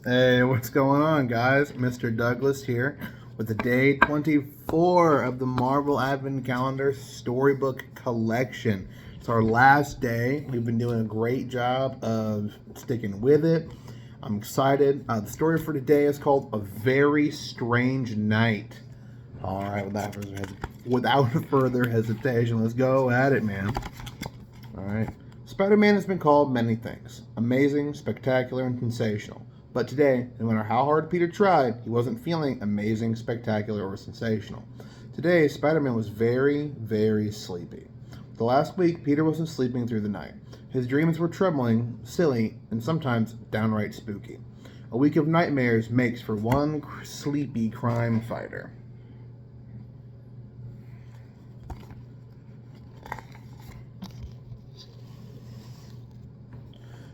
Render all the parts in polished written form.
Hey, what's going on, guys? Mr. Douglas here with the day 24 of the Marvel Advent Calendar Storybook Collection. It's our last day. We've been doing a great job of sticking with it. I'm excited. The story for today is called A Very Strange Night. All right, without further hesitation, let's go at it, man. All right. Spider-Man has been called many things: amazing, spectacular, and sensational. But today, no matter how hard Peter tried, he wasn't feeling amazing, spectacular, or sensational. Today, Spider-Man was very, very sleepy. The last week, Peter wasn't sleeping through the night. His dreams were troubling, silly, and sometimes downright spooky. A week of nightmares makes for one sleepy crime fighter.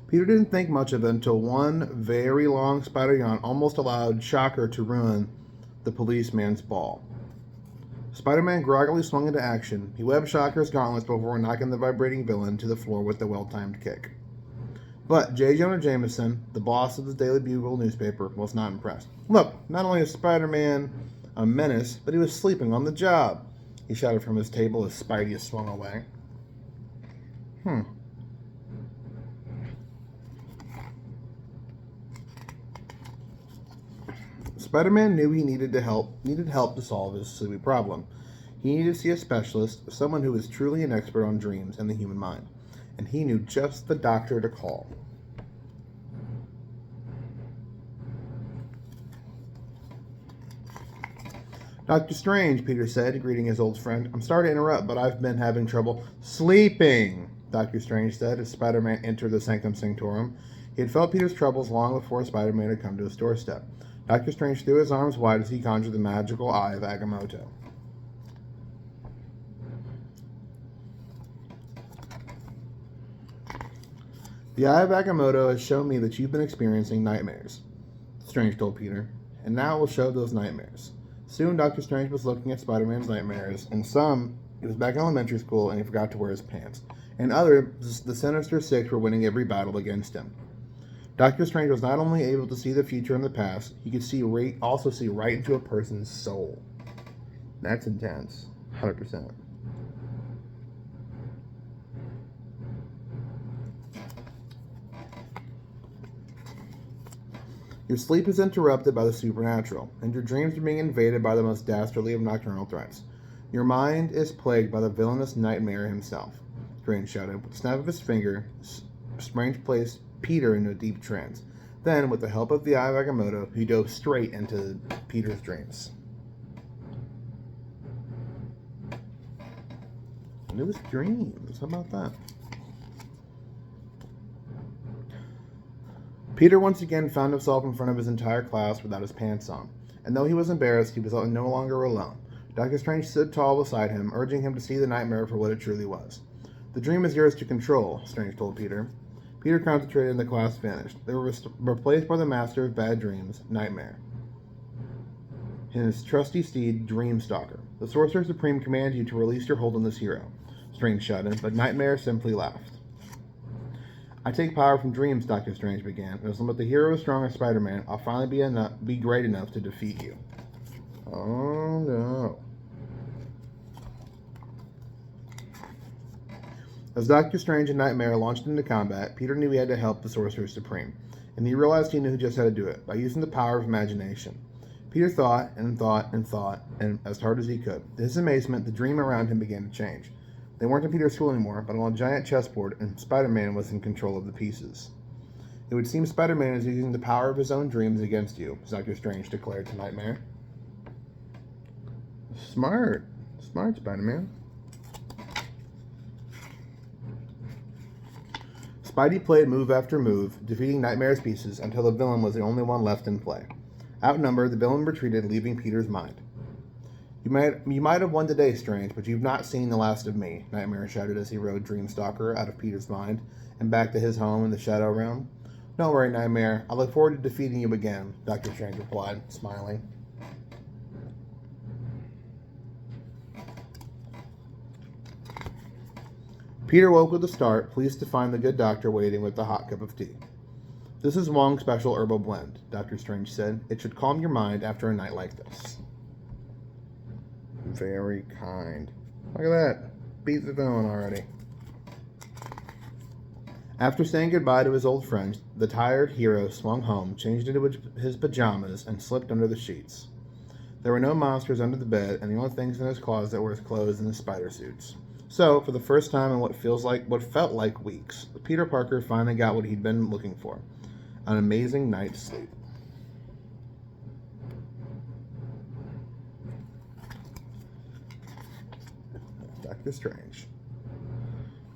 Peter didn't think much of it until one very long spider yawn almost allowed Shocker to ruin the policeman's ball. Spider-Man groggily swung into action. He webbed Shocker's gauntlets before knocking the vibrating villain to the floor with a well-timed kick. But J. Jonah Jameson, the boss of the Daily Bugle newspaper, was not impressed. "Look, not only is Spider-Man a menace, but he was sleeping on the job," he shouted from his table as Spidey swung away. Spider-Man knew he needed help to solve his sleepy problem. He needed to see a specialist, someone who was truly an expert on dreams and the human mind. And he knew just the doctor to call. "Dr. Strange," Peter said, greeting his old friend. "I'm sorry to interrupt, but I've been having trouble sleeping," Dr. Strange said as Spider-Man entered the Sanctum Sanctorum. He had felt Peter's troubles long before Spider-Man had come to his doorstep. Dr. Strange threw his arms wide as he conjured the magical Eye of Agamotto. "The Eye of Agamotto has shown me that you've been experiencing nightmares," Strange told Peter, "and now it will show those nightmares." Soon, Dr. Strange was looking at Spider-Man's nightmares, and some, he was back in elementary school and he forgot to wear his pants, and others, the Sinister Six were winning every battle against him. Doctor Strange was not only able to see the future and the past, he could also see right into a person's soul. That's intense. 100%. Your sleep is interrupted by the supernatural, and your dreams are being invaded by the most dastardly of nocturnal threats. Your mind is plagued by the villainous Nightmare himself, Strange shouted. With the snap of his finger, Strange placed Peter into a deep trance. Then, with the help of the Eye of Agamotto, he dove straight into Peter's dreams. And it was dreams. How about that? Peter once again found himself in front of his entire class without his pants on. And though he was embarrassed, he was no longer alone. Doctor Strange stood tall beside him, urging him to see the nightmare for what it truly was. "The dream is yours to control," Strange told Peter. Peter concentrated and the class vanished. They were replaced by the master of bad dreams, Nightmare, and his trusty steed, Dreamstalker. "The Sorcerer Supreme commands you to release your hold on this hero," Strange shouted, but Nightmare simply laughed. "I take power from dreams," Doctor Strange began. "As long as the hero is strong as Spider-Man, I'll finally be great enough to defeat you." Oh no. As Doctor Strange and Nightmare launched into combat, Peter knew he had to help the Sorcerer Supreme, and he realized he knew just how to do it, by using the power of imagination. Peter thought and thought and thought, and as hard as he could. To his amazement, the dream around him began to change. They weren't in Peter's school anymore, but on a giant chessboard, and Spider-Man was in control of the pieces. "It would seem Spider-Man is using the power of his own dreams against you," Doctor Strange declared to Nightmare. Smart. Smart, Spider-Man. Spidey played move after move, defeating Nightmare's pieces until the villain was the only one left in play. Outnumbered, the villain retreated, leaving Peter's mind. You might have won today, Strange, but you've not seen the last of me," Nightmare shouted as he rode Dreamstalker out of Peter's mind and back to his home in the Shadow Realm. "Don't worry, Nightmare. I look forward to defeating you again," Doctor Strange replied, smiling. Peter woke with a start, pleased to find the good doctor waiting with a hot cup of tea. This is Wong's special herbal blend, Dr. Strange said. It should calm your mind after a night like this. Very kind. Look at that. Beat the villain already. After saying goodbye to his old friends, the tired hero swung home, changed into his pajamas, and slipped under the sheets. There were no monsters under the bed, and the only things in his closet were his clothes and his spider suits. So, for the first time in what felt like weeks, Peter Parker finally got what he'd been looking for: an amazing night's sleep. Doctor Strange.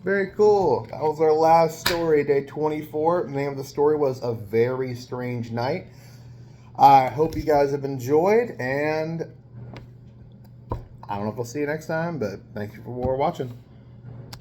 Very cool. That was our last story, day 24. The name of the story was A Very Strange Night. I hope you guys have enjoyed, and I don't know if I'll see you next time, but thank you for watching.